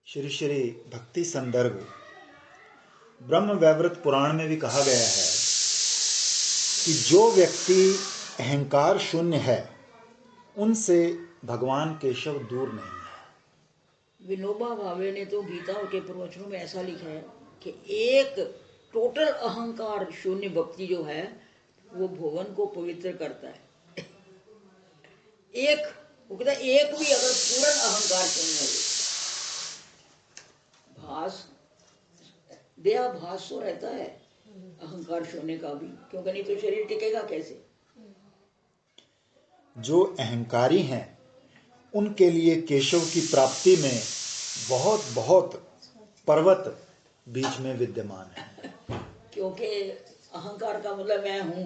श्री श्री भक्ति संदर्भ ब्रह्म वैवर्त पुराण में भी कहा गया है कि जो व्यक्ति अहंकार शून्य है उनसे भगवान केशव दूर नहीं है। विनोबा भावे ने तो गीता के प्रवचनों में ऐसा लिखा है कि एक टोटल अहंकार शून्य भक्ति जो है वो भुवन को पवित्र करता है। एक वो कहता है एक भी अगर पूर्ण अहंकार शून्य हो, भास देहाभास तो रहता है अहंकार शून्य का भी, क्योंकि नहीं तो शरीर टिकेगा कैसे। जो अहंकारी हैं उनके लिए केशव की प्राप्ति में बहुत बहुत पर्वत बीच में विद्यमान है, क्योंकि अहंकार का मतलब मैं हूं।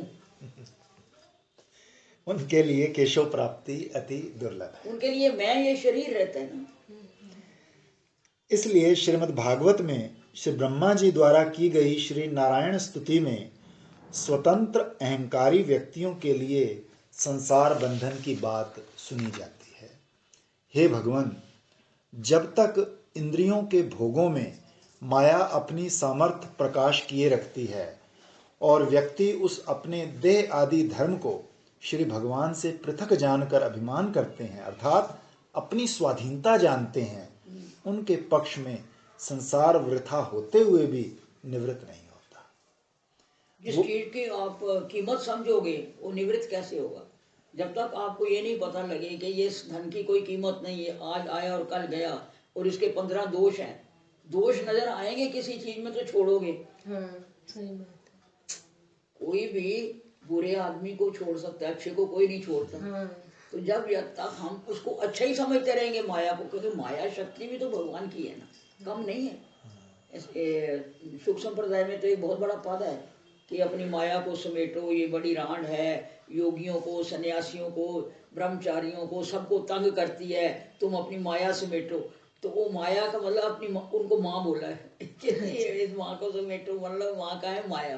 उनके लिए केशव प्राप्ति अति दुर्लभ है। उनके लिए मैं ये शरीर रहता है ना। इसलिए श्रीमद् भागवत में श्री ब्रह्मा जी द्वारा की गई श्री नारायण स्तुति में स्वतंत्र अहंकारी व्यक्तियों के लिए संसार बंधन की बात सुनी जाती है। हे भगवान, जब तक इंद्रियों के भोगों में माया अपनी सामर्थ्य प्रकाश किए रखती है और व्यक्ति उस अपने देह आदि धर्म को श्री भगवान से पृथक जानकर अभिमान करते हैं, अर्थात अपनी स्वाधीनता जानते हैं, उनके पक्ष में संसार वृथा होते हुए भी निवृत्त नहीं होता। जिस चीज की आप कीमत समझोगे वो निवृत्त कैसे होगा? जब तक आपको ये नहीं पता लगे कि ये धन की कोई कीमत नहीं है, आज आया और कल गया, और इसके 15 दोष हैं। दोष नजर आएंगे किसी चीज में तो छोड़ोगे। सही बात है। कोई भी बुरे आदमी को छोड़ सकता है, अच्छे को कोई नहीं छोड़ता। तो जब तक हम उसको अच्छा ही समझते रहेंगे माया को, क्योंकि माया शक्ति भी तो भगवान की है ना, कम नहीं है। सुख संप्रदाय में तो एक बहुत बड़ा पद है कि अपनी माया को समेटो, ये बड़ी रांड है, योगियों को, सन्यासियों को, ब्रह्मचारियों को सबको तंग करती है, तुम अपनी माया समेटो। तो वो माया का मतलब अपनी उनको माँ बोला है कि इस माँ को समेटो, मतलब माँ का है माया।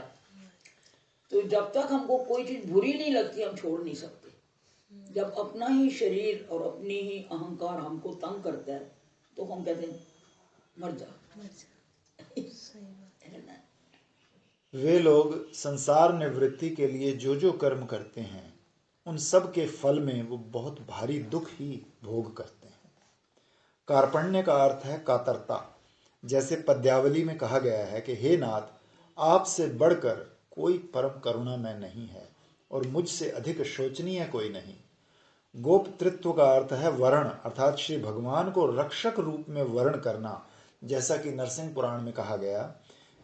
तो जब तक हमको कोई चीज बुरी नहीं लगती हम छोड़ नहीं सकते। जब अपना ही शरीर और अपनी ही अहंकार हमको तंग करता है तो हम कहते हैं मर जा। वे लोग संसार निवृत्ति के लिए जो जो कर्म करते हैं उन सब के फल में वो बहुत भारी दुख ही भोग करते हैं। कार्पण्य का अर्थ है कातरता। जैसे पद्यावली में कहा गया है कि हे नाथ, आपसे बढ़कर कोई परम करुणा में नहीं है और मुझसे अधिक शोचनीय कोई नहीं। गोपतृत्व का अर्थ है वर्ण, अर्थात श्री भगवान को रक्षक रूप में वर्ण करना। जैसा कि नरसिंह पुराण में कहा गया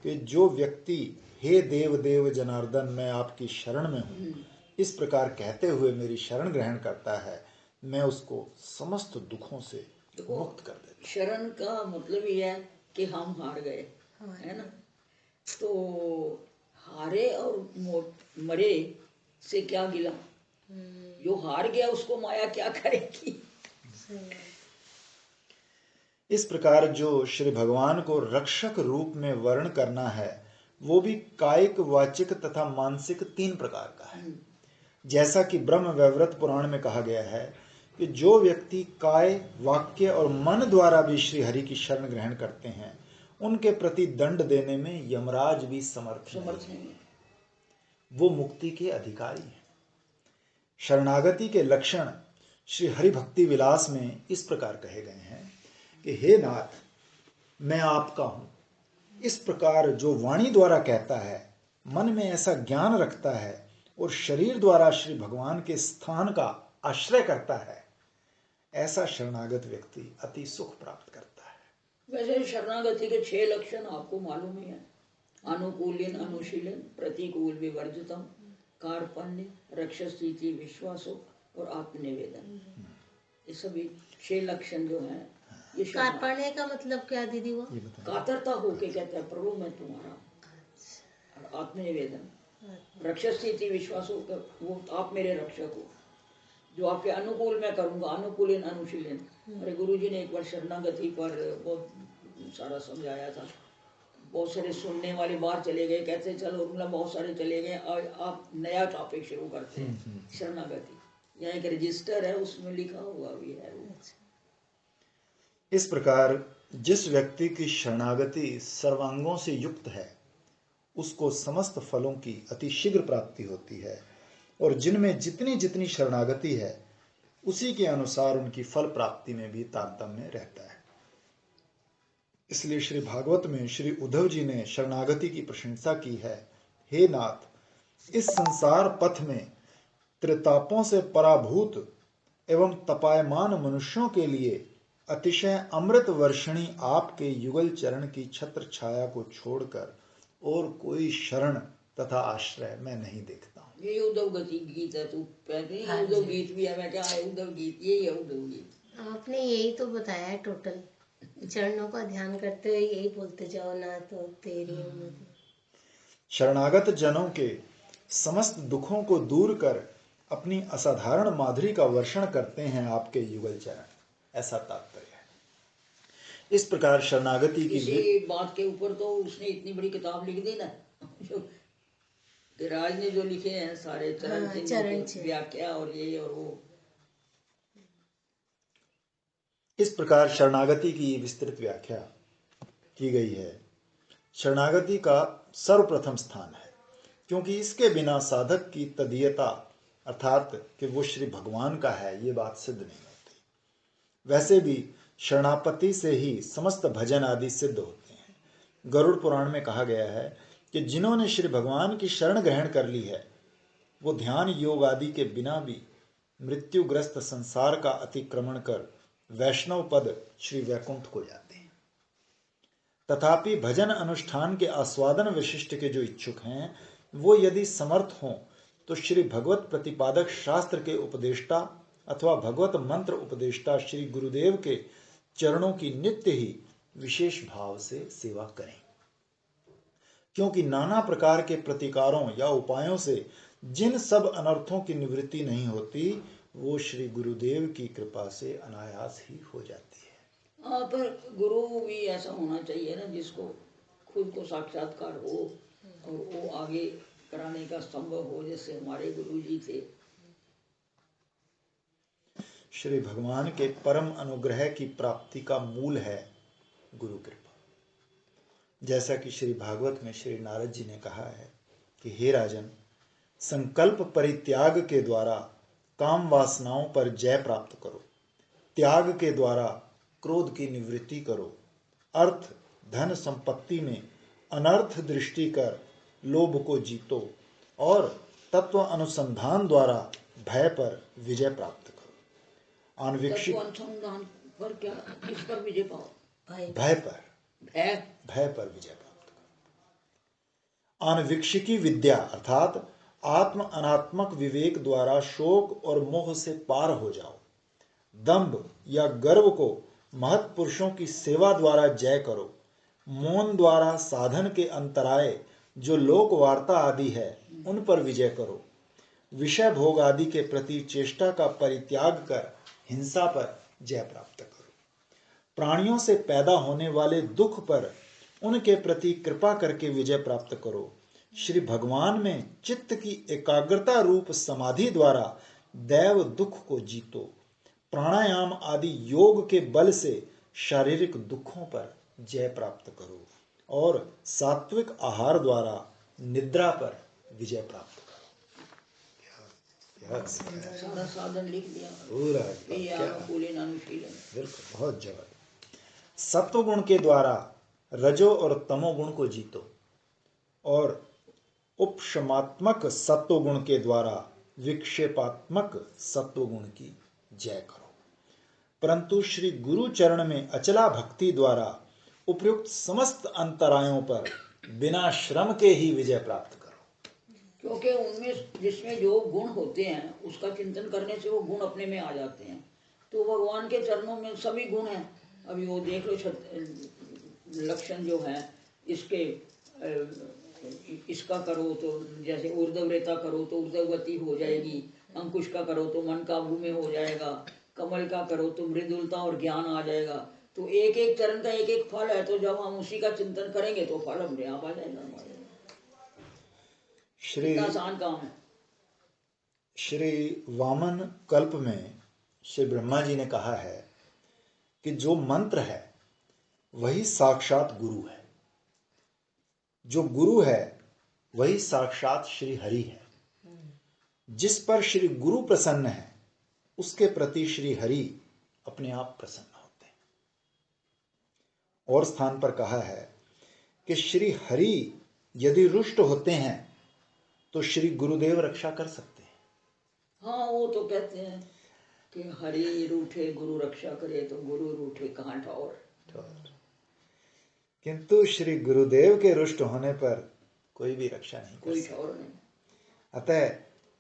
कि जो व्यक्ति हे देव देव जनार्दन मैं आपकी शरण में हूँ, इस प्रकार कहते हुए मेरी शरण ग्रहण करता है, मैं उसको समस्त दुखों से मुक्त कर देता। शरण का मतलब ये है कि हम हार गए, है ना। तो हारे और मरे से क्या गिला? जो हार गया उसको माया क्या करेगी? इस प्रकार जो श्री भगवान को रक्षक रूप में वर्ण करना है वो भी कायिक, वाचिक तथा मानसिक 3 प्रकार का है। जैसा कि ब्रह्म वैवर्त पुराण में कहा गया है कि जो व्यक्ति काय, वाक्य और मन द्वारा भी श्री हरि की शरण ग्रहण करते हैं उनके प्रति दंड देने में यमराज भी समर्थ नहीं है। वो मुक्ति के अधिकारी हैं। शरणागति के लक्षण श्री हरि भक्ति विलास में इस प्रकार कहे गए हैं कि हे नाथ, मैं आपका हूं। इस प्रकार जो वाणी द्वारा कहता है, मन में ऐसा ज्ञान रखता है और शरीर द्वारा श्री भगवान के स्थान का आश्रय करता है, ऐसा शरणागत व्यक्ति अति सुख प्राप्त करता है। वैसे शरणागति के 6 लक्षण आपको मालूम ही है। अनुकूलिन अनुशीलन, प्रतिकूल विवर्जितम, कार्पण्य, रक्षस्थिति विश्वासो और आत्मनिवेदन। ये सभी 6 लक्षण जो हैं ये कार्पण्य का मतलब क्या दीदी? वो कातरता होके कहता है प्रभु मैं तुम्हारा। और आत्मनिवेदन, रक्षस्थिति विश्वासो, वो आप मेरे रक्षक हो, जो आपके अनुकूल मैं करूंगा। अनुकूलिन अनुशीलन, अरे गुरुजी ने एक बार शरणागति पर बहुत सारा समझाया था। बहुत सारे सुनने वाले बाहर चले गए, कहते चलो मतलब बहुत सारे चले गए, और आप नया टॉपिक शुरू करते हैं शरणागति। यहाँ एक रजिस्टर है उसमें लिखा हुआ भी है। इस प्रकार जिस व्यक्ति की शरणागति सर्वांगों से युक्त है उसको समस्त फलों की अति शीघ्र प्राप्ति होती है, और जिनमें जितनी जितनी शरणागति है उसी के अनुसार उनकी फल प्राप्ति में भी तारतम्य रहता है। इसलिए श्री भागवत में श्री उद्धव जी ने शरणागति की प्रशंसा की है। हे नाथ, इस संसार पथ में त्रितापों से पराभूत एवं तपायमान मनुष्यों के लिए अतिशय अमृत वर्षणी आपके युगल चरण की छत्र छाया को छोड़कर और कोई शरण तथा आश्रय मैं नहीं देखता हूँ। ये उद्धव गति गीत है, तू पहले ही उद्धव गीत भी है, मैं क्या है उद्धव गीत, यही है उद्धव गीत। आपने यही तो बताया है टोटल, चरणों का ध्यान करते हुए यही बोलते जाओ ना तो तेरी उम्मीद। शरणागत जनों के समस्त दुखों को दूर कर अपनी असाधारण माधुरी का वर्षण करते हैं आपके युगल चरण, ऐसा तात्पर्य है। इस प्रकार शरणागति की इसी बात के ऊपर तो उसने इतनी बड़ी किताब लिख दी ना, राज ने जो लिखे हैं सारे चरण चिन्हों की व्याख्या और ये और वो। इस प्रकार शरणागति की विस्तृत व्याख्या की गई है। शरणागति का सर्वप्रथम स्थान है, क्योंकि इसके बिना साधक की तदीयता अर्थात कि वो श्री भगवान का है, ये बात सिद्ध नहीं होती। वैसे भी शरणापति से ही समस्त भजन आदि सिद्ध होते हैं। गरुड़ पुराण में कहा गया है कि जिन्होंने श्री भगवान की शरण ग्रहण कर ली है वो ध्यान योग आदि के बिना भी मृत्युग्रस्त संसार का अतिक्रमण कर वैष्णव पद श्री वैकुंठ को जाते हैं। तथापि भजन अनुष्ठान के आस्वादन विशिष्ट के जो इच्छुक हैं वो यदि समर्थ हों तो श्री भगवत प्रतिपादक शास्त्र के उपदेष्टा अथवा भगवत मंत्र उपदेष्टा श्री गुरुदेव के चरणों की नित्य ही विशेष भाव से सेवा करें, क्योंकि नाना प्रकार के प्रतिकारों या उपायों से जिन सब अनर्थों की निवृत्ति नहीं होती वो श्री गुरुदेव की कृपा से अनायास ही हो जाती है। हाँ, पर गुरु भी ऐसा होना चाहिए ना जिसको खुद को साक्षात्कार हो और वो आगे कराने का संभव हो, जैसे हमारे गुरु जी थे। श्री भगवान के परम अनुग्रह की प्राप्ति का मूल है गुरु कृपा। जैसा कि श्री भागवत में श्री नारद जी ने कहा है कि हे राजन, संकल्प परित्याग के द्वारा काम वासनाओं पर जय प्राप्त करो, त्याग के द्वारा क्रोध की निवृत्ति करो, अर्थ धन संपत्ति में अनर्थ दृष्टि कर लोभ को जीतो और तत्व अनुसंधान द्वारा भय पर विजय प्राप्त करो। तत्व अनुसंधान पर क्या, किस पर विजय पाओ? भय पर, भय पर विजय प्राप्त करो। अनविक्षिकी विद्या अर्थात आत्म अनात्मक विवेक द्वारा शोक और मोह से पार हो जाओ। दंभ या गर्व को महत् पुरुषों की सेवा द्वारा जय करो। मौन द्वारा साधन के अंतराय जो लोक वार्ता आदि है उन पर विजय करो। विषय भोग आदि के प्रति चेष्टा का परित्याग कर हिंसा पर जय प्राप्त करो। प्राणियों से पैदा होने वाले दुख पर उनके प्रति कृपा करके विजय प्राप्त करो। श्री भगवान में चित्त की एकाग्रता रूप समाधि द्वारा दैव दुख को जीतो। प्राणायाम आदि योग के बल से शारीरिक दुखों पर जय प्राप्त करो और सात्विक आहार द्वारा निद्रा पर विजय प्राप्त करो। सारा साधन लिख दिया पूरा बिल्कुल, बहुत जबरदस्त। सत्व गुण के द्वारा रजो और तमोगुण को जीतो और उपशमात्मक सत्व गुण के द्वारा विक्षेपात्मक सत्व गुण की जय करो। परंतु श्री गुरु चरण में अचला भक्ति द्वारा उपयुक्त समस्त अंतरायों पर बिना श्रम के ही विजय प्राप्त करो, क्योंकि उनमें जिसमें जो गुण होते हैं उसका चिंतन करने से वो गुण अपने में आ जाते हैं। तो भगवान के चरणों में सभी गुण हैं। अभी वो देख लो लक्षण जो है इसके, इसका करो तो जैसे ऊर्ध्वरेता करो तो ऊर्ध्वगति हो जाएगी, अंकुश का करो तो मन काबू में हो जाएगा, कमल का करो तो मृदुलता और ज्ञान आ जाएगा। तो एक एक चरण का एक एक फल है, तो जब हम उसी का चिंतन करेंगे तो फल हमने आप आ जाएगा हमारे। श्री आसान काम है। श्री वामन कल्प में श्री ब्रह्मा जी ने कहा है कि जो मंत्र है वही साक्षात गुरु है। जो गुरु है वही साक्षात श्री हरि है। जिस पर श्री गुरु प्रसन्न है उसके प्रति श्री हरि अपने आप प्रसन्न होते हैं। और स्थान पर कहा है कि श्री हरि यदि रुष्ट होते हैं तो श्री गुरुदेव रक्षा कर सकते हैं। हाँ, वो तो कहते हैं कि हरि रूठे गुरु रक्षा करे, तो गुरु रूठे कहाँ ठौर। किंतु श्री गुरुदेव के रुष्ट होने पर कोई भी रक्षा नहीं कर कोई सकता। ठौर नहीं। अतः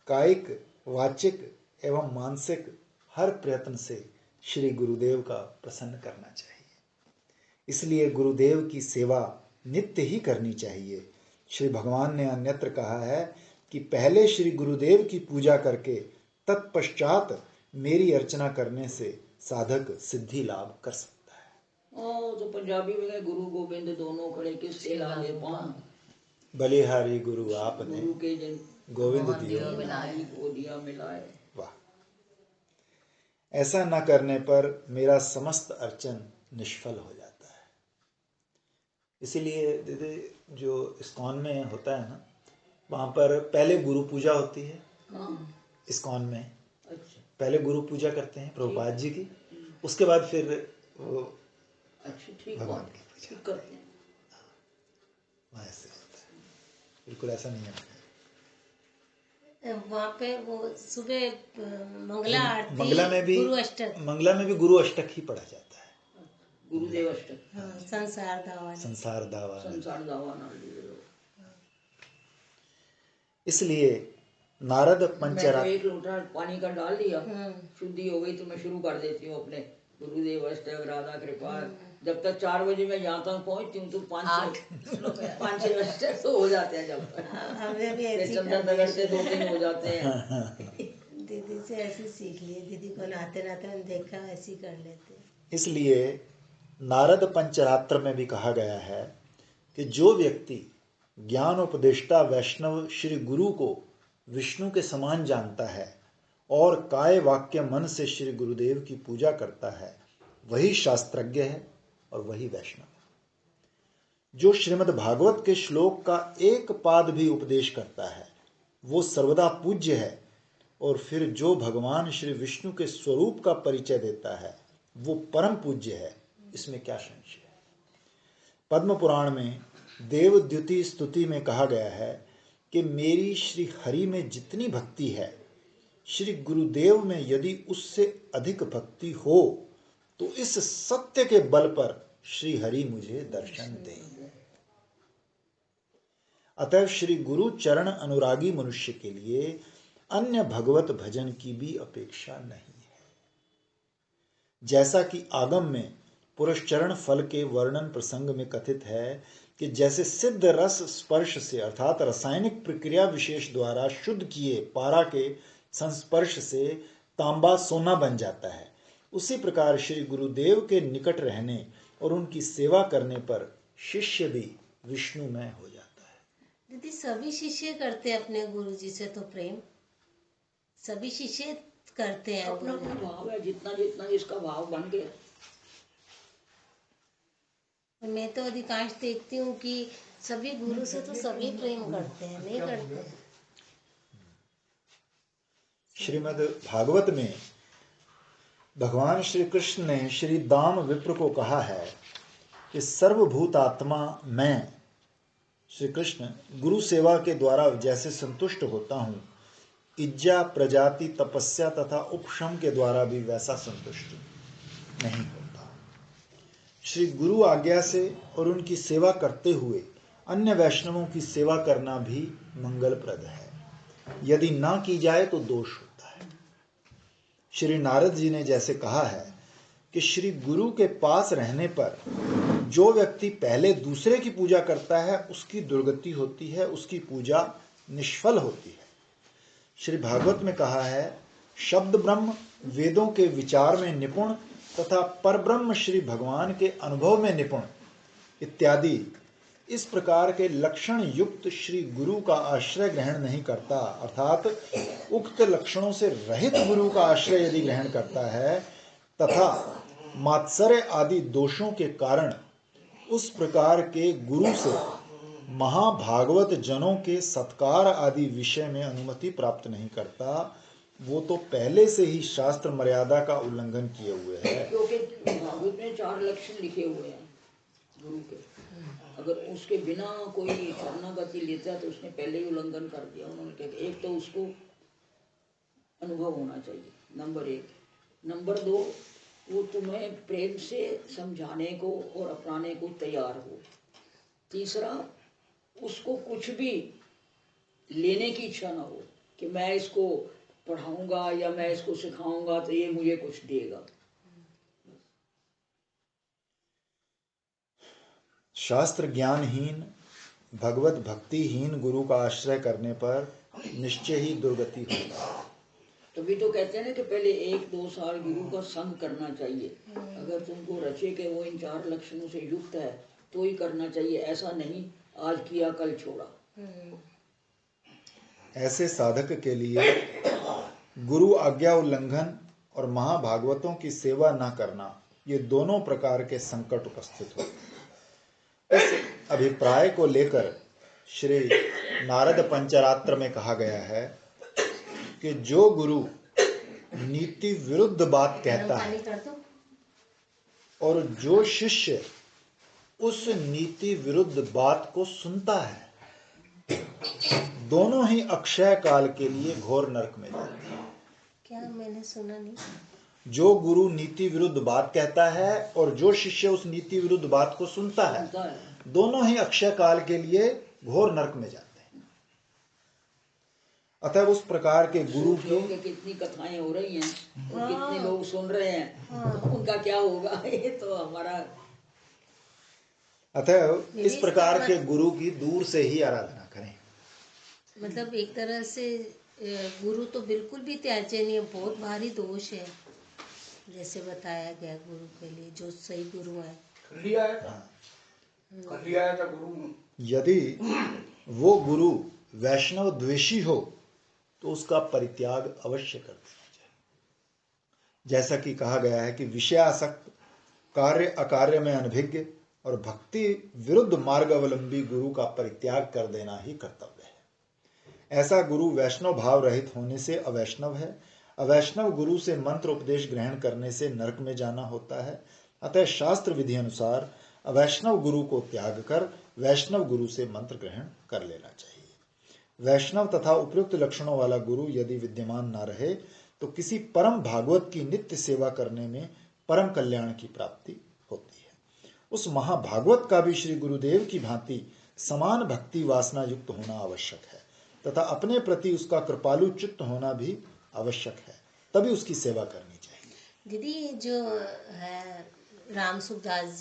कायिक, वाचिक एवं मानसिक हर प्रयत्न से श्री गुरुदेव का प्रसन्न करना चाहिए। इसलिए गुरुदेव की सेवा नित्य ही करनी चाहिए। श्री भगवान ने अन्यत्र कहा है कि पहले श्री गुरुदेव की पूजा करके तत्पश्चात मेरी अर्चना करने से साधक सिद्धि लाभ कर सकता है। तो पंजाबी में गुरु गोविंद दोनों खड़े किसके लाले पांव, बलिहारी गुरु आपने गुरु के जन गोविंद दियो मिलाई को दिया मिलाए। वाह। ऐसा न करने पर मेरा समस्त अर्चन निष्फल हो जाता है। इसीलिए दीदी जो इस्कॉन में होता है ना, वहाँ पर पहले गुरु पूजा होती है। इस्कॉन में अच्छा, पहले गुरु पूजा करते हैं प्रभुपाद जी की, उसके बाद फिर वो अच्छा, ठीक भगवान बात की पूजा ठीक करते हैं। वहाँ ऐसे होता है। बिल्कुल ऐसा नहीं है। वहाँ पे वो सुबह मंगला आरती, मंगला में भी गुरु अष्टक, मंगला में भी गुरु अष्टक ही पढ़ा जाता है। गुरुदेव अष्टक, हाँ, संसार दावा, संसार दावा। संसार दावा ना लीजिए। इसलिए नारद मैं तो पंचरात्र एक लोटा पानी का डाल दिया, शुद्धि हो गई तो मैं शुरू कर देती हूँ अपने गुरुदेव अष्टक राधा कृपा। जब तक 4 बजे मैं यहाँ तक पहुँचती हूँ तो 5-6 अष्टक तो हो जाते हैं। जब तक हमें भी ऐसी चंदन नगर से 2-3 हो जाते हैं। दीदी से ऐसे सीख लिए, दीदी को नहाते नहाते मैंने देखा ऐसे ही कर लेते। इसलिए नारद पंचरात्र में भी कहा गया है कि जो व्यक्ति ज्ञान उपदेष्टा वैष्णव श्री गुरु को विष्णु के समान जानता है और काय वाक्य मन से श्री गुरुदेव की पूजा करता है, वही शास्त्रज्ञ है और वही वैष्णव है। जो श्रीमद् भागवत के श्लोक का एक पाद भी उपदेश करता है वो सर्वदा पूज्य है, और फिर जो भगवान श्री विष्णु के स्वरूप का परिचय देता है वो परम पूज्य है। इसमें क्या संशय है। पद्म पुराण में देवद्युति स्तुति में कहा गया है कि मेरी श्री हरि में जितनी भक्ति है, श्री गुरुदेव में यदि उससे अधिक भक्ति हो तो इस सत्य के बल पर श्री हरि मुझे दर्शन दे। अतः श्री गुरु चरण अनुरागी मनुष्य के लिए अन्य भगवत भजन की भी अपेक्षा नहीं है। जैसा कि आगम में पुरस्चरण फल के वर्णन प्रसंग में कथित है कि जैसे सिद्ध रस स्पर्श से अर्थात रासायनिक प्रक्रिया विशेष द्वारा शुद्ध किए पारा के संस्पर्श से तांबा सोना बन जाता है, उसी प्रकार श्री गुरुदेव के निकट रहने और उनकी सेवा करने पर शिष्य भी विष्णुमय हो जाता है। दीदी सभी शिष्य करते हैं अपने गुरु जी से तो प्रेम, सभी शिष्य करते हैं। अपना अपना भाव है, जितना जितना जिसका भाव बन गया। मैं तो अधिकांश देखती हूँ कि सभी गुरु से तो सभी प्रेम करते हैं, नहीं करते हैं। श्रीमद् भागवत में भगवान श्री कृष्ण ने श्री दाम विप्र को कहा है कि सर्वभूतात्मा मैं श्री कृष्ण गुरु सेवा के द्वारा जैसे संतुष्ट होता हूँ, इज्जा प्रजाति तपस्या तथा उपशम के द्वारा भी वैसा संतुष्ट नहीं होता। श्री गुरु आज्ञा से और उनकी सेवा करते हुए अन्य वैष्णवों की सेवा करना भी मंगलप्रद है। यदि ना की जाए तो दोष होता है। श्री नारद जी ने जैसे कहा है कि श्री गुरु के पास रहने पर जो व्यक्ति पहले दूसरे की पूजा करता है उसकी दुर्गति होती है, उसकी पूजा निष्फल होती है। श्री भागवत में कहा है, शब्द ब्रह्म वेदों के विचार में निपुण तथा परब्रह्म श्री भगवान के अनुभव में निपुण इत्यादि इस प्रकार के लक्षण युक्त श्री गुरु का आश्रय ग्रहण नहीं करता, अर्थात उक्त लक्षणों से रहित गुरु का आश्रय यदि ग्रहण करता है तथा मात्सर्य आदि दोषों के कारण उस प्रकार के गुरु से महाभागवत जनों के सत्कार आदि विषय में अनुमति प्राप्त नहीं करता, वो तो पहले से ही शास्त्र मर्यादा का उल्लंघन किए हुए है। क्योंकि भागवत में 4 लक्षण लिखे हुए हैं गुरु के, अगर उसके बिना कोई शरणागति लेता है तो उसने पहले ही उल्लंघन कर दिया। उन्होंने कहा एक तो उसको अनुभव होना चाहिए, नंबर 1। नंबर 2, वो तुम्हें प्रेम से समझाने को और अपनाने को तैयार हो। तीसरा, उसको कुछ भी लेने की इच्छा ना हो कि मैं इसको पढ़ाऊंगा या मैं इसको सिखाऊंगा तो ये मुझे कुछ देगा। शास्त्र ज्ञानहीन, भगवत भक्तिहीन गुरु का आश्रय करने पर निश्चय ही दुर्गति होगी। तभी तो कहते हैं ना कि पहले 1-2 साल गुरु का संग करना चाहिए। अगर तुमको रचे के वो इन 4 लक्षणों से युक्त है तो ही करना चाहिए, ऐसा नहीं आज किया कल छोड़ा। ऐसे साधक के लिए गुरु आज्ञा उल्लंघन और महाभागवतों की सेवा न करना, ये दोनों प्रकार के संकट उपस्थित होते। इस अभिप्राय को लेकर श्री नारद पंचरात्र में कहा गया है कि जो गुरु नीति विरुद्ध बात कहता है और जो शिष्य उस नीति विरुद्ध बात को सुनता है, दोनों ही अक्षय काल के लिए घोर नरक में जाते हैं। क्या? मैंने सुना नहीं। जो गुरु नीति विरुद्ध बात कहता है और जो शिष्य उस नीति विरुद्ध बात को सुनता है, दोनों ही अक्षय काल के लिए घोर नरक में जाते हैं। अतः उस प्रकार के गुरु की कितनी कथाएं हो रही हैं और कितने लोग सुन रहे हैं, तो उनका क्या होगा, ये तो हमारा। अतः इस प्रकार के गुरु की दूर से ही आराधना करें। मतलब एक तरह से गुरु तो बिल्कुल भी त्याज्य नहीं है, बहुत भारी दोष है जैसे बताया गया गुरु के लिए, जो सही गुरु है। यदि वो गुरु वैष्णव द्वेषी हो तो उसका परित्याग अवश्य कर देना चाहिए। जैसा कि कहा गया है कि विषयासक्त, कार्य अकार्य में अनभिज्ञ और भक्ति विरुद्ध मार्ग अवलंबी गुरु का परित्याग कर देना ही कर्तव्य है। ऐसा गुरु वैष्णव भाव रहित होने से अवैष्णव है। अवैष्णव गुरु से मंत्र उपदेश ग्रहण करने से नरक में जाना होता है। अतः शास्त्र विधि अनुसार अवैष्णव गुरु को त्याग कर वैष्णव गुरु से मंत्र ग्रहण कर लेना चाहिए। वैष्णव तथा उपयुक्त लक्षणों वाला गुरु यदि विद्यमान न रहे तो किसी परम भागवत की नित्य सेवा करने में परम कल्याण की प्राप्ति होती है। उस महाभागवत का भी श्री गुरुदेव की भांति समान भक्ति वासना युक्त होना आवश्यक है तथा अपने प्रति उसका कृपालु चित्त होना भी आवश्यक है, तभी उसकी सेवा करनी चाहिए। दीदी जो है राम सुखदास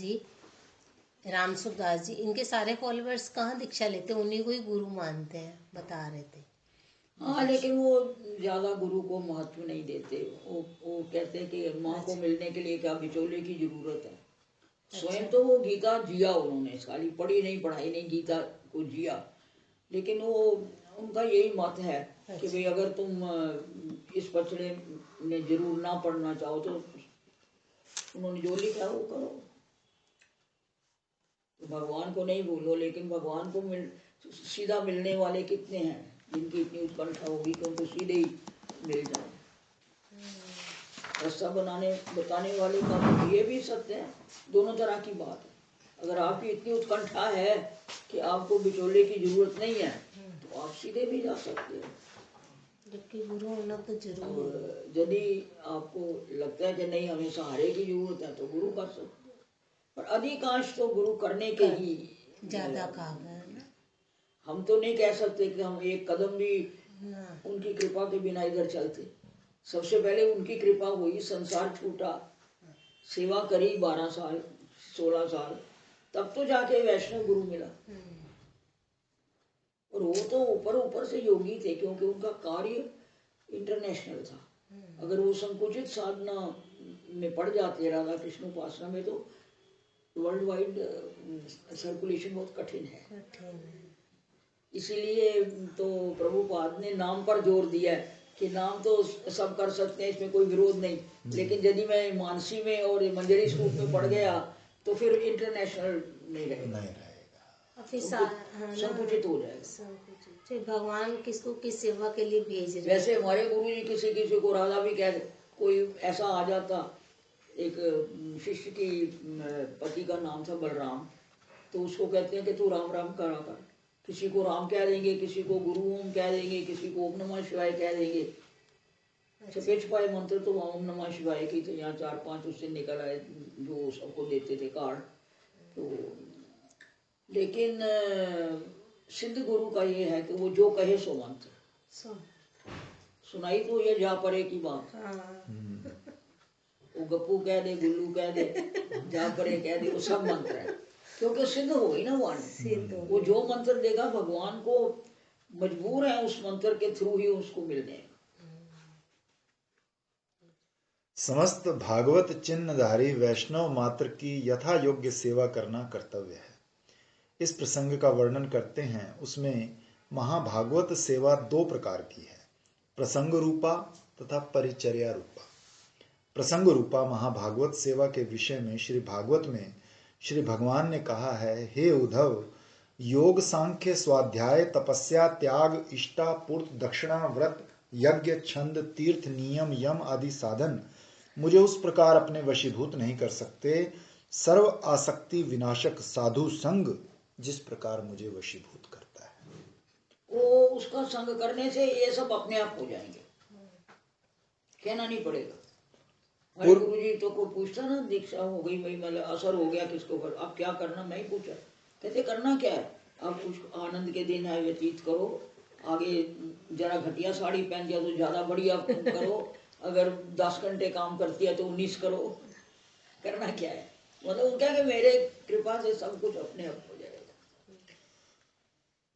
जी, इनके सारे फॉलोअर्स कहाँ दीक्षा लेते हैं? उन्हीं को ही गुरु मानते हैं, बता रहे थे। हाँ, लेकिन वो ज्यादा गुरु को महत्व नहीं देते। वो कहते हैं कि माँ को मिलने के लिए क्या बिचौले की जरूरत है। स्वयं तो वो गीता जिया, उन्होंने खाली पढ़ी नहीं, पढ़ाई नहीं, गीता को जिया। लेकिन वो उनका यही मत है कि भाई अगर तुम इस पचड़े में जरूर ना पढ़ना चाहो तो उन्होंने जो लिखा वो करो। तो भगवान को नहीं भूलो, लेकिन भगवान को सीधा मिलने वाले कितने हैं जिनकी इतनी उत्कंठा होगी कि उनको सीधे ही मिल जाए। रास्ता बताने वाले का ये भी सत्य है, दोनों तरह की बात है। अगर आपकी इतनी उत्कंठा है कि आपको बिचौले की जरूरत नहीं है तो आप सीधे भी जा सकते हो, जबकि गुरु होना तो जरूर है। यदि आपको लगता है कि नहीं हमें सहारे की जरूरत है तो गुरु कर सकते हो, पर अधिकांश तो गुरु करने के ही ज्यादा कहा गया है ना। हम तो नहीं कह सकते कि हम एक कदम भी उनकी कृपा के बिना इधर चलते। सबसे पहले उनकी कृपा हुई, संसार छूटा, सेवा करी 12 साल 16 साल, तब तो जाके वैष्णव गुरु मिला। और वो तो ऊपर ऊपर से योगी थे क्योंकि उनका कार्य इंटरनेशनल था। अगर वो संकुचित साधना में पड़ जाते राधा कृष्ण उपासना में तो वर्ल्ड वाइड सर्कुलेशन बहुत कठिन है। इसीलिए तो प्रभुपाद ने नाम पर जोर दिया है कि नाम तो सब कर सकते हैं, इसमें कोई विरोध नहीं, लेकिन यदि मैं मानसी में और मंजरी स्वरूप में पड़ गया तो फिर इंटरनेशनल नहीं रहेगा, नहीं रहेगा। और फिर हाँ ना, संकुचित हो जाएगा। संकुचित। फिर भगवान किसको किस सेवा के लिए भेज रहे हैं। वैसे हमारे गुरु जी किसी किसी को राधा भी कह दे, कोई ऐसा आ जाता, एक शिष्य की पति का नाम था बलराम, तो उसको कहते हैं कि तू राम राम करा कर। किसी को राम कह देंगे, किसी को गुरु ओम कह देंगे, किसी को ओम नमः शिवाय कह देंगे। छपे छुपाए मंत्र तो ओम नमः शिवाय की थे, यहाँ 4-5 उससे निकल आए जो सबको देते थे कार्ड। तो लेकिन सिद्ध गुरु का ये है कि वो जो कहे सो मंत्र। सुनाई तो ये जा परे की बात, वो गप्पू कह दे, गुल्लू कह दे, जा परे कह दे, वो सब मंत्र है, क्योंकि सिद्ध हो गई ना वाणी। वो जो मंत्र देगा भगवान को मजबूर है उस मंत्र के थ्रू ही उसको मिलने। समस्त भागवत चिन्हधारी वैष्णव मात्र की यथा योग्य सेवा करना कर्तव्य है। इस प्रसंग का वर्णन करते हैं। उसमें महाभागवत सेवा 2 प्रकार की है, प्रसंग रूपा तथा परिचर्या रूपा। प्रसंग रूपा महाभागवत सेवा के विषय में श्री भागवत में श्री भगवान ने कहा है, हे उद्धव, योग सांख्य स्वाध्याय तपस्या त्याग इष्टा पूर्त दक्षिणा व्रत यज्ञ छंद तीर्थ नियम यम आदि साधन मुझे उस प्रकार अपने वशीभूत नहीं कर सकते सर्व आसक्ति विनाशक साधु संग जिस प्रकार मुझे वशीभूत करता है। वो उसका संग करने से ये सब अपने आप हो जाएंगे, कहना नहीं पड़ेगा। हमारे गुरु जी तो कोई पूछता ना, दीक्षा हो गई भाई, मतलब असर हो गया किसको, पर अब क्या करना, मैं ही पूछा, कहते करना क्या है, अब कुछ आनंद के दिन है व्यतीत करो, आगे जरा घटिया साड़ी पहन दिया तो ज्यादा बढ़िया करो, अगर 10 घंटे काम करती है तो 19 करो, करना क्या है। मतलब उनका कि मेरे कृपा से सब कुछ अपने आप हो जाएगा।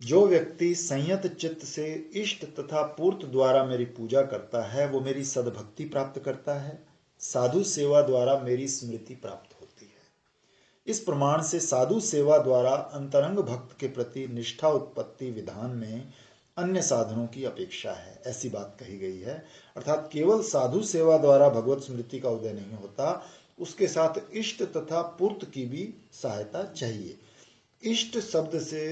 जो व्यक्ति संयत चित्त से इष्ट तथा पूर्त द्वारा मेरी पूजा करता है वो मेरी सद्भक्ति प्राप्त करता है, साधु सेवा द्वारा मेरी स्मृति प्राप्त होती है। इस प्रमाण से साधु सेवा द्वारा अंतरंग भक्त के प्रति निष्ठा उत्पत्ति विधान में अन्य साधनों की अपेक्षा है, ऐसी बात कही गई है। अर्थात केवल साधु सेवा द्वारा भगवत स्मृति का उदय नहीं होता, उसके साथ इष्ट तथा पूर्त की भी सहायता चाहिए। इष्ट शब्द से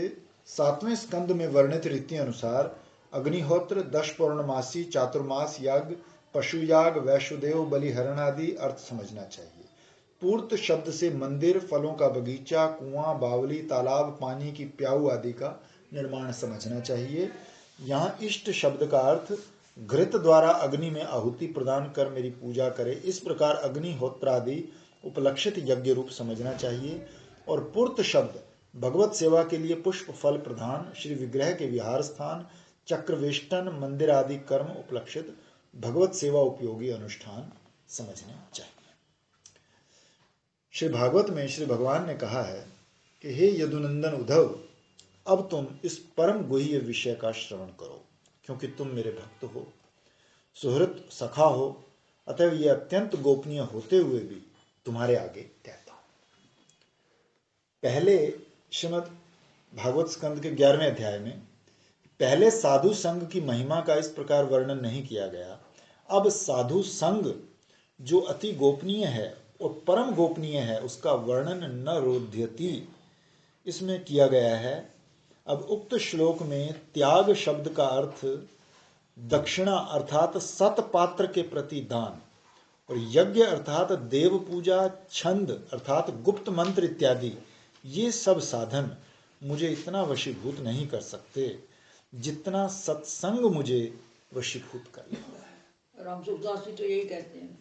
7वें स्कंद में वर्णित रीति अनुसार अग्निहोत्र, 10 पौर्णमासी, चातुर्मास याग, पशु याग, वैश्वदेव बलिहरण आदि अर्थ समझना चाहिए। पूर्त शब्द से मंदिर, फलों का बगीचा, कुआं, बावली, तालाब, पानी की प्याऊ आदि का निर्माण समझना चाहिए। यहाँ इष्ट शब्द का अर्थ घृत द्वारा अग्नि में आहुति प्रदान कर मेरी पूजा करे, इस प्रकार अग्निहोत्रादि उपलक्षित यज्ञ रूप समझना चाहिए। और पूर्त शब्द भगवत सेवा के लिए पुष्प फल प्रधान, श्री विग्रह के विहार स्थान, चक्रवेष्टन, मंदिर आदि कर्म उपलक्षित भगवत सेवा उपयोगी अनुष्ठान समझने चाहिए। श्री भागवत में श्री भगवान ने कहा है कि हे यदुनंदन उद्धव, अब तुम इस परम गुह्य विषय का श्रवण करो, क्योंकि तुम मेरे भक्त हो, सुहृत सखा हो, अतः यह अत्यंत गोपनीय होते हुए भी तुम्हारे आगे कहता हूं। पहले श्रीमद् भागवत स्कंद के 11वें अध्याय में पहले साधु संघ की महिमा का इस प्रकार वर्णन नहीं किया गया। अब साधु संघ जो अति गोपनीय है और परम गोपनीय है उसका वर्णन न रोध्यति इसमें किया गया है। अब उक्त श्लोक में त्याग शब्द का अर्थ दक्षिणा अर्थात सतपात्र के प्रति दान, और यज्ञ अर्थात देव पूजा, छंद अर्थात गुप्त मंत्र इत्यादि ये सब साधन मुझे इतना वशीभूत नहीं कर सकते जितना सत्संग मुझे वशीभूत कर लेता है। राम सुखदास जी तो यही कहते हैं,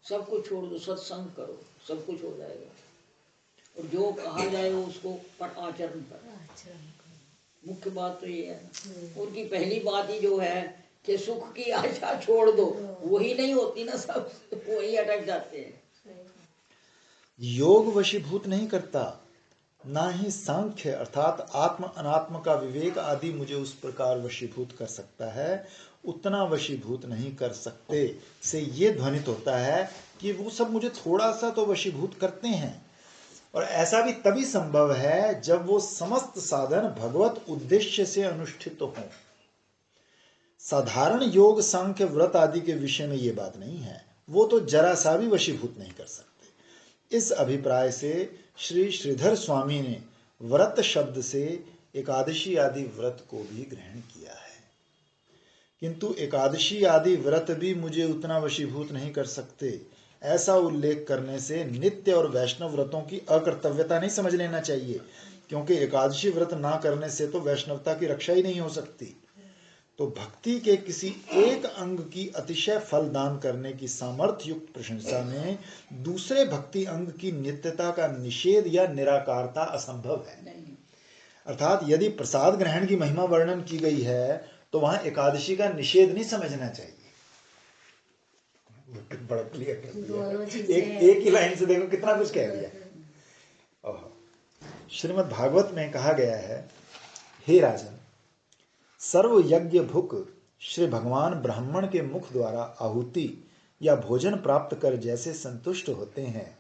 सब कुछ छोड़ दो, सत्संग करो, सब कुछ हो जाएगा, और जो कहा जाए वो उसको पर आचरण कर। मुख्य बात तो ये है ना, उनकी पहली बात ही जो है कि सुख की आशा छोड़ दो, वही नहीं होती ना, सब वही अटक जाते हैं। योग वशीभूत नहीं करता, ना ही सांख्य अर्थात आत्म अनात्म का विवेक आदि मुझे उस प्रकार वशीभूत कर सकता है, उतना वशीभूत नहीं कर सकते। से ये ध्वनित होता है कि वो सब मुझे थोड़ा सा तो वशीभूत करते हैं, और ऐसा भी तभी संभव है जब वो समस्त साधन भगवत उद्देश्य से अनुष्ठित हों। साधारण योग सांख्य व्रत आदि के विषय में ये बात नहीं है, वो तो जरा सा भी वशीभूत नहीं कर सकते। इस अभिप्राय से श्री श्रीधर स्वामी ने व्रत शब्द से एकादशी आदि व्रत को भी ग्रहण किया है। किंतु एकादशी आदि व्रत भी मुझे उतना वशीभूत नहीं कर सकते, ऐसा उल्लेख करने से नित्य और वैष्णव व्रतों की अकर्तव्यता नहीं समझ लेना चाहिए, क्योंकि एकादशी व्रत ना करने से तो वैष्णवता की रक्षा ही नहीं हो सकती। तो भक्ति के किसी एक अंग की अतिशय फल दान करने की सामर्थ्य युक्त प्रशंसा में दूसरे भक्ति अंग की नित्यता का निषेध या निराकारता असंभव है। अर्थात यदि प्रसाद ग्रहण की महिमा वर्णन की गई है तो वहां एकादशी का निषेध नहीं समझना चाहिए। बड़ा क्लियर कर दिया, एक ही लाइन से देखो कितना कुछ कह दिया। श्रीमद् भागवत में कहा गया है, हे राजन, सर्व यज्ञ भुक श्री भगवान ब्राह्मण के मुख द्वारा आहुति या भोजन प्राप्त कर जैसे संतुष्ट होते हैं,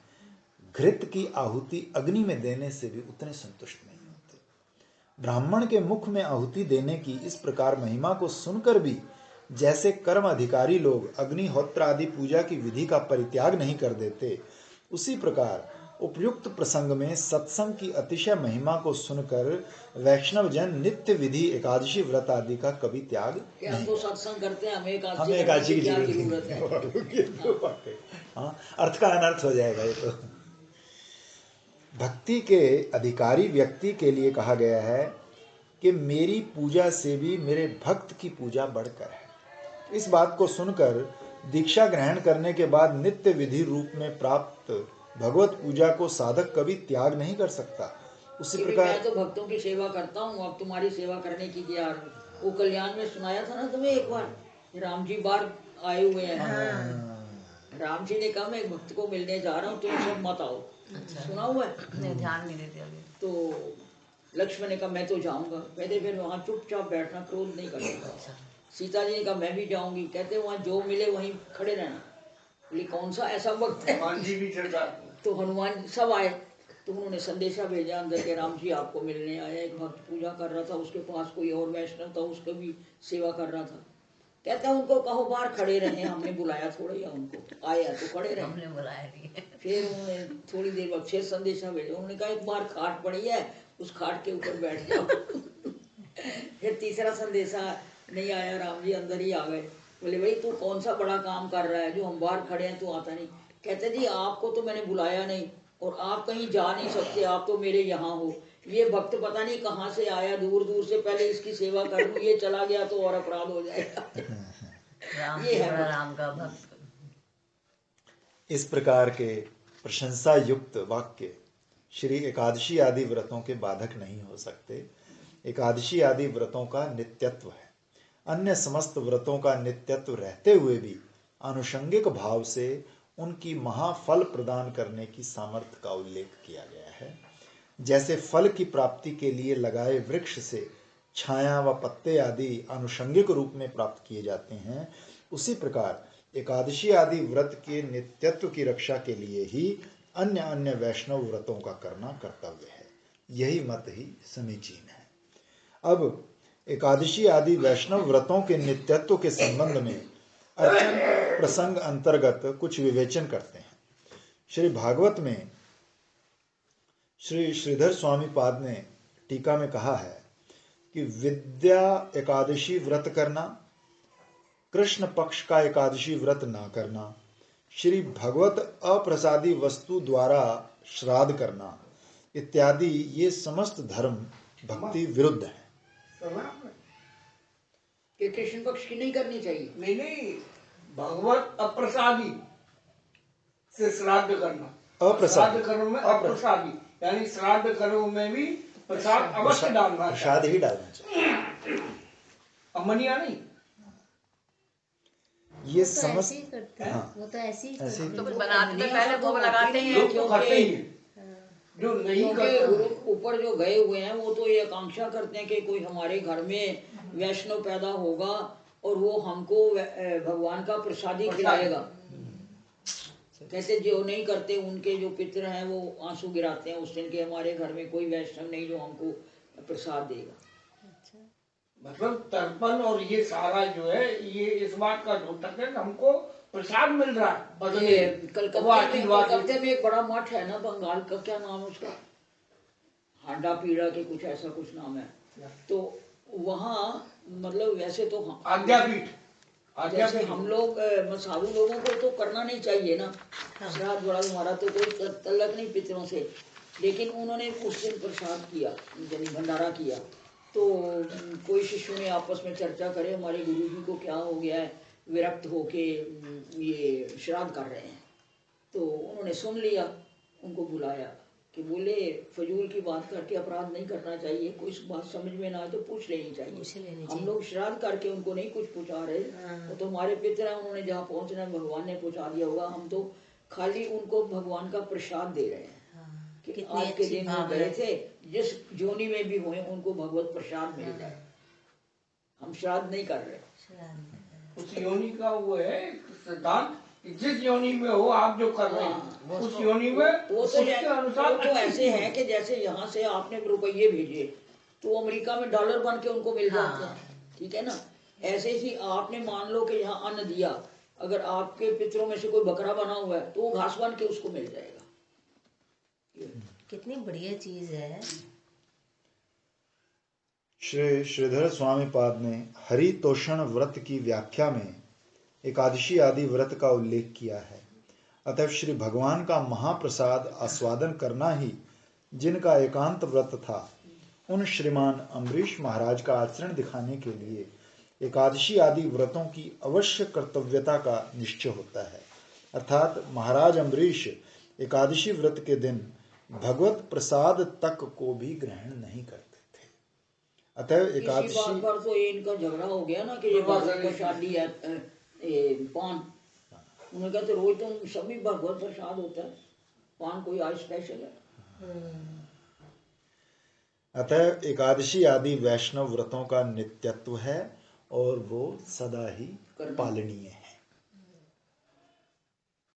घृत की आहुति अग्नि में देने से भी उतने संतुष्ट नहीं होते। ब्राह्मण के मुख में आहुति देने की इस प्रकार महिमा को सुनकर भी जैसे कर्म अधिकारी लोग अग्निहोत्र आदि पूजा की विधि का परित्याग नहीं कर देते, उसी प्रकार उपयुक्त प्रसंग में सत्संग की अतिशय महिमा को सुनकर वैष्णव जन नित्य विधि एकादशी व्रत आदि का कभी त्याग नहीं। तो सत्संग करते हैं, हमें एकादशी की जरूरत है। हाँ, अर्थ का अनर्थ हो जाएगा ये तो। भक्ति के अधिकारी व्यक्ति के लिए कहा गया है कि मेरी पूजा से भी मेरे भक्त की पूजा बढ़कर है। इस बात को सुनकर दीक्षा ग्रहण करने के बाद नित्य विधि रूप में प्राप्त भगवत पूजा को साधक कभी त्याग नहीं कर सकता। उसी प्रकार मैं तो भक्तों की सेवा करता हूँ, अब तुम्हारी सेवा करने की क्या। वो कल्याण में सुनाया था ना तुम्हें एक बार, राम जी बार आए हुए हैं। राम जी ने कहा मैं एक भक्त को मिलने जा रहा हूँ, तुम सब मत आओ। सुना हुआ है? ध्यान नहीं देते अभी। तो लक्ष्मण ने कहा मैं तो जाऊंगा। कहते फिर वहाँ चुपचाप बैठना, क्रोध नहीं करना। सीता जी ने कहा मैं भी जाऊंगी। कहते वहाँ जो मिले वहीं खड़े रहना। बोले कौन सा ऐसा वक्त है? हनुमान जी भी चल रहा। तो हनुमान सब आए, तो उन्होंने संदेशा भेजा अंदर के, राम जी आपको मिलने आया। एक भक्त पूजा कर रहा था, उसके पास कोई और वैष्णव था, उसको भी सेवा कर रहा था। कहता है उनको कहो बाहर खड़े रहे, हमने बुलाया थोड़ा, या उनको आया तो खड़े रहे, हमने बुलाया नहीं। फिर उन्होंने थोड़ी देर बाद फिर संदेशा भेजा। उन्होंने कहा एक बार खाट पड़ी है, उस खाट के ऊपर बैठ जाओ। फिर तीसरा संदेशा नहीं आया, राम जी अंदर ही आ गए। बोले भाई तू कौन सा बड़ा काम कर रहा है जो हम बाहर खड़े हैं, तू आता नहीं। कहते जी आपको तो मैंने बुलाया नहीं और आप कहीं जा नहीं सकते, आप तो मेरे यहाँ हो। ये भक्त पता नहीं कहाँ से आया, दूर दूर से, पहले इसकी सेवा कर लूं, ये चला गया तो और अपराध हो जाएगा। राम ये है बड़ा राम का भक्त। इस प्रकार के प्रशंसा युक्त वाक्य श्री एकादशी आदि व्रतों के बाधक नहीं हो सकते। एकादशी आदि व्रतों का नित्यत्व है। अन्य समस्त व्रतों का नित्यत्व रहते हुए भी आनुषंगिक भाव से उनकी महाफल प्रदान करने की सामर्थ्य का उल्लेख किया गया है। जैसे फल की प्राप्ति के लिए लगाए वृक्ष से छाया व पत्ते आदि आनुषंगिक रूप में प्राप्त किए जाते हैं, उसी प्रकार एकादशी आदि व्रत के नित्यत्व की रक्षा के लिए ही अन्य अन्य वैष्णव व्रतों का करना कर्तव्य है। यही मत ही समीचीन है। अब एकादशी आदि वैष्णव व्रतों के नित्यत्व के संबंध में अर्चन प्रसंग अंतर्गत कुछ विवेचन करते हैं। श्री भागवत में श्री श्रीधर स्वामी पाद ने टीका में कहा है कि विद्या एकादशी व्रत करना, कृष्ण पक्ष का एकादशी व्रत ना करना, श्री भगवत अप्रसादी वस्तु द्वारा श्राद्ध करना इत्यादि ये समस्त धर्म भक्ति विरुद्ध है। कि कृष्ण पक्ष की नहीं करनी चाहिए। नहीं, भगवत अप्रसादी से श्राद्ध करना। अप्रसादी कर्म में अप्रसादी, यानी श्राद्ध कर्म में भी प्रसाद अवश्य डालना, प्रसाद ही डालना चाहिए, अमनिया नहीं। ये तो समझ ऐसे ही करते हैं। वो तो ऐसे ही करते हैं। तो कुछ बनाते में पहले भोग लगाते हैं। लोग तो करते ही हैं। जो नहीं करते गुरु ऊपर जो गए हुए हैं वो तो ये आकांक्षा करते हैं कि कोई हमारे घर में वैष्णव पैदा होगा और वो हमको भगवान का प्रसादी खिलाएगा। कैसे जो नहीं करते उनके जो पितर हैं वो आंसू गिराते हैं उस दिन के, हमारे घर में कोई वैष्णव नहीं जो हमको प्रसाद देगा। मतलब तर्पण और ये सारा जो है ये इस बात का द्योतक है कि हमको प्रसाद मिल रहा है बदले ये वो कलकत्ते आशीर्वाद में एक बड़ा मठ है ना बंगाल का, क्या नाम है उसका, हांडा पीड़ा के कुछ ऐसा कुछ नाम है। तो वहाँ मतलब वैसे तो हम आज्ञापीठ जैसे हम लोग साधु लोगों को तो करना नहीं चाहिए ना श्राद्ध बड़ा, हमारा तो कोई तल्लक नहीं पितरों से, लेकिन उन्होंने उस दिन प्रसाद किया यानी भंडारा किया। तो कोई शिष्यों ने आपस में चर्चा करे हमारे गुरु जी को क्या हो गया है, विरक्त होके ये श्राद्ध कर रहे हैं। तो उन्होंने सुन लिया, उनको बुलाया कि बोले फजूल की बात करके अपराध नहीं करना चाहिए, कोई बात समझ में ना आए तो पूछ लेनी चाहिए। हम लोग श्राद्ध करके उनको नहीं कुछ पहुँचा रहे, वो तो हमारे पितर हैं, उन्होंने जहाँ पहुँचना है भगवान ने पहुँचा दिया होगा, हम तो खाली उनको भगवान का प्रसाद दे रहे हैं कि आज के दिन वो गए थे, जिस जोनी में भी हुए उनको भगवत प्रसाद मिल जाए। हम श्राद्ध नहीं कर रहे। उस योनि का वो है सिद्धांत कि जिस योनि में हो आप जो कर रहे हैं उस योनि में वो उसके अनुसार तो ऐसे है कि जैसे यहाँ से आपने रुपये भेजे तो अमेरिका में डॉलर बन के उनको मिल जाते हैं, ठीक है ना। ऐसे ही आपने मान लो कि यहाँ अन्न दिया, अगर आपके पितरों में से कोई बकरा बना हुआ है तो वो घास बन के उसको मिल जाएगा। कितनी बढ़िया चीज है। श्री श्रीधर स्वामी पाद ने हरितोषण व्रत की व्याख्या में एकादशी आदि व्रत का उल्लेख किया है। अतः श्री भगवान का महाप्रसाद आस्वादन करना ही जिनका एकांत व्रत था, उन श्रीमान अम्बरीश महाराज का आचरण दिखाने के लिए एकादशी आदि व्रतों की अवश्य कर्तव्यता का निश्चय होता है। अर्थात महाराज अम्बरीश एकादशी व्रत के दिन भगवत प्रसाद तक को भी ग्रहण नहीं करते थे। अतः इसी बात पर तो ये इनका झगड़ा हो गया ना कि ये भगवत प्रसादी है पान। उन्होंने कहा तो रोज तो सभी भगवत प्रसाद होता है, पान कोई आज स्पेशल है। अतः एकादशी आदि वैष्णव व्रतों का नित्यत्व है और वो सदा ही पालनीय है।